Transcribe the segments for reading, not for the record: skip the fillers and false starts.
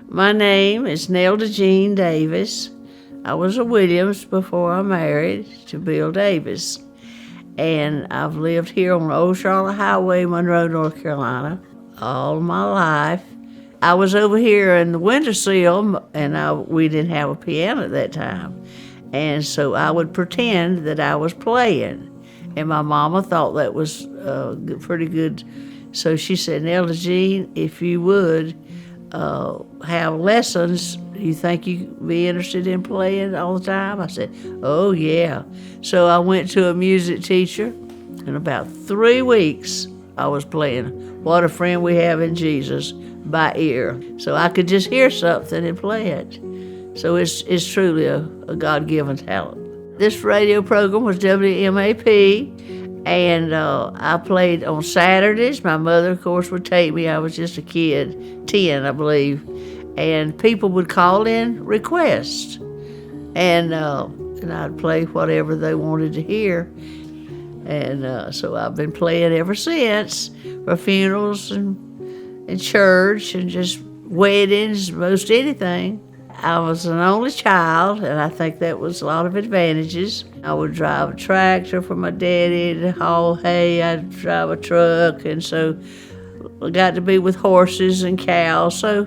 My name is Nelda Jean Davis. I was a Williams before I married to Bill Davis. And I've lived here on Old Charlotte Highway, Monroe, North Carolina, all my life. I was over here in the windowsill, and we didn't have a piano at that time. And so I would pretend that I was playing. And my mama thought that was pretty good. So she said, Nelda Jean, if you would have lessons, you think you'd be interested in playing all the time? I said, oh, yeah. So I went to a music teacher. In about 3 weeks, I was playing What a Friend We Have in Jesus by ear. So I could just hear something and play it. So it's truly a God-given talent. This radio program was WMAP, and I played on Saturdays. My mother, of course, would take me. I was just a kid, 10, I believe. And people would call in requests, and I'd play whatever they wanted to hear. And so I've been playing ever since, for funerals and church and just weddings, most anything. I was an only child, and I think that was a lot of advantages. I would drive a tractor for my daddy to haul hay. I'd drive a truck, and so I got to be with horses and cows. So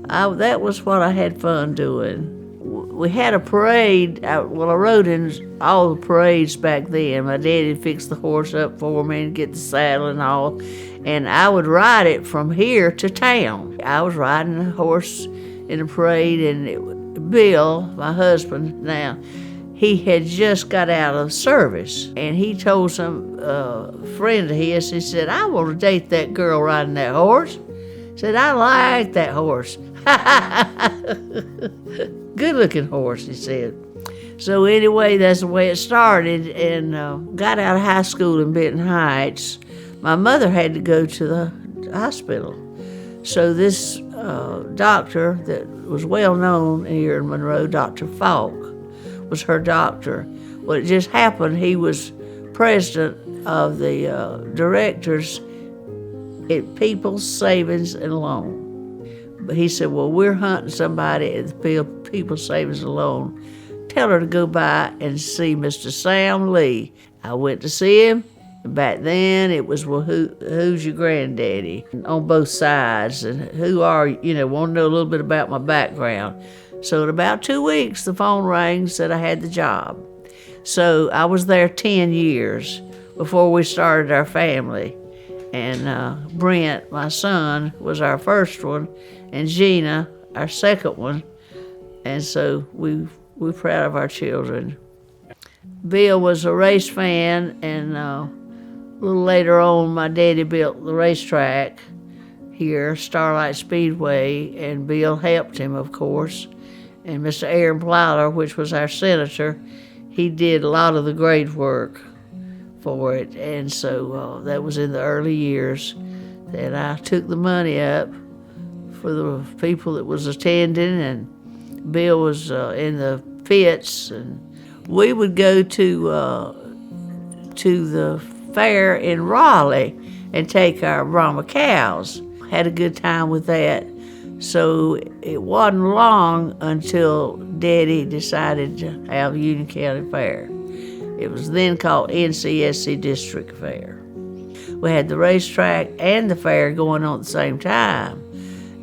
that was what I had fun doing. We had a parade. I rode in all the parades back then. My daddy fixed the horse up for me and get the saddle and all, and I would ride it from here to town. I was riding a horse in a parade, and Bill, my husband now, he had just got out of service, and he told some friend of his, he said, I want to date that girl riding that horse. Said, I like that horse. Good looking horse, he said. So anyway, that's the way it started, and got out of high school in Benton Heights. My mother had to go to the hospital. So this doctor that was well known here in Monroe, Dr. Falk, was her doctor. Well, it just happened he was president of the directors at People's Savings and Loan. But he said, well, we're hunting somebody at the People's Savings and Loan. Tell her to go by and see Mr. Sam Lee. I went to see him. Back then, it was, well, who's your granddaddy? On both sides, and who are you? Want to know a little bit about my background. So in about 2 weeks, the phone rang, said I had the job. So I was there 10 years before we started our family. And Brent, my son, was our first one, and Gina, our second one. And so we're proud of our children. Bill was a race fan, and a little later on, my daddy built the racetrack here, Starlight Speedway, and Bill helped him, of course. And Mr. Aaron Plowler, which was our senator, he did a lot of the grade work for it. And so that was in the early years that I took the money up for the people that was attending, and Bill was in the pits, and we would go to the fair in Raleigh and take our Brahma cows. Had a good time with that. So it wasn't long until Daddy decided to have Union County Fair. It was then called NCSC District Fair. We had the racetrack and the fair going on at the same time.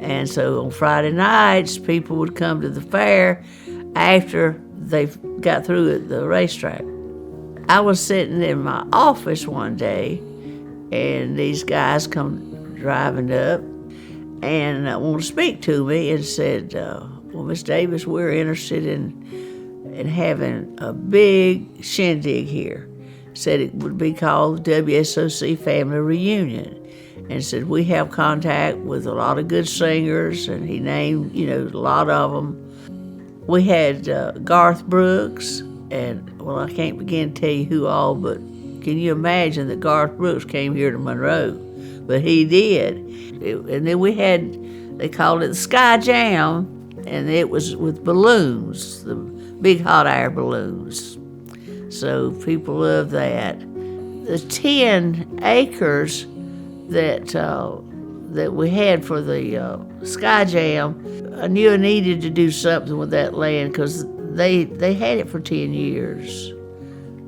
And so on Friday nights, people would come to the fair after they got through at the racetrack. I was sitting in my office one day, and these guys come driving up and wanted to speak to me and said, well, Miss Davis, we're interested in having a big shindig here. Said it would be called the WSOC Family Reunion. And said, we have contact with a lot of good singers, and he named, a lot of them. We had Garth Brooks, and, well, I can't begin to tell you who all, but can you imagine that Garth Brooks came here to Monroe? But he did. And then we had, they called it the Sky Jam, and it was with balloons, the big hot air balloons. So people love that. The 10 acres that that we had for the Sky Jam, I knew I needed to do something with that land because they had it for 10 years.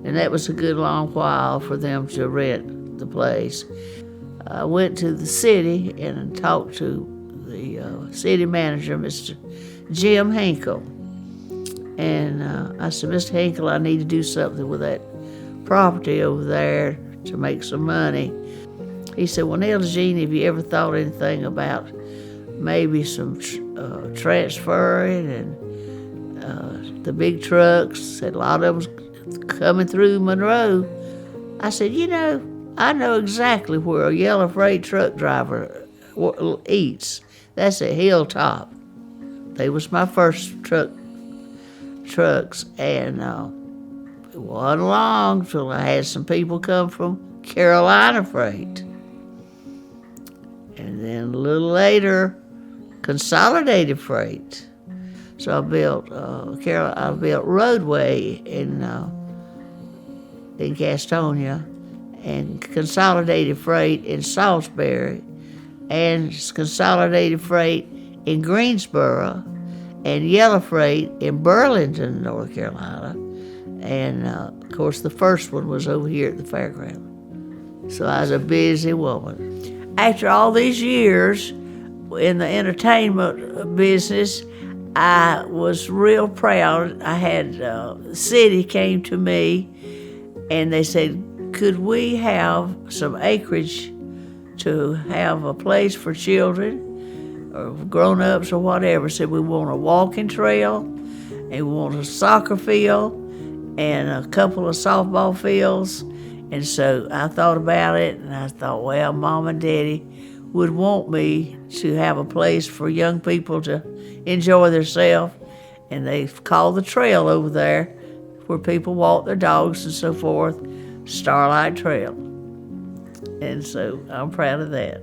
And that was a good long while for them to rent the place. I went to the city and talked to the city manager, Mr. Jim Hinkle. And I said, Mr. Hinkle, I need to do something with that property over there to make some money. He said, well, Nelda Jean, have you ever thought anything about maybe some transferring and the big trucks? Said a lot of them coming through Monroe. I said, I know exactly where a yellow freight truck driver eats. That's at Hilltop. They was my first trucks, and it wasn't long till I had some people come from Carolina Freight. And then a little later, Consolidated Freight. So I built Roadway in Gastonia, and Consolidated Freight in Salisbury, and Consolidated Freight in Greensboro, and Yellow Freight in Burlington, North Carolina. And of course, the first one was over here at the fairground. So I was a busy woman. After all these years in the entertainment business, I was real proud. I had the city came to me and they said, could we have some acreage to have a place for children or grown-ups or whatever? Said we want a walking trail and we want a soccer field and a couple of softball fields. And so I thought about it and I thought, well, Mom and Daddy would want me to have a place for young people to enjoy themselves. And they've called the trail over there where people walk their dogs and so forth, Starlight Trail. And so I'm proud of that.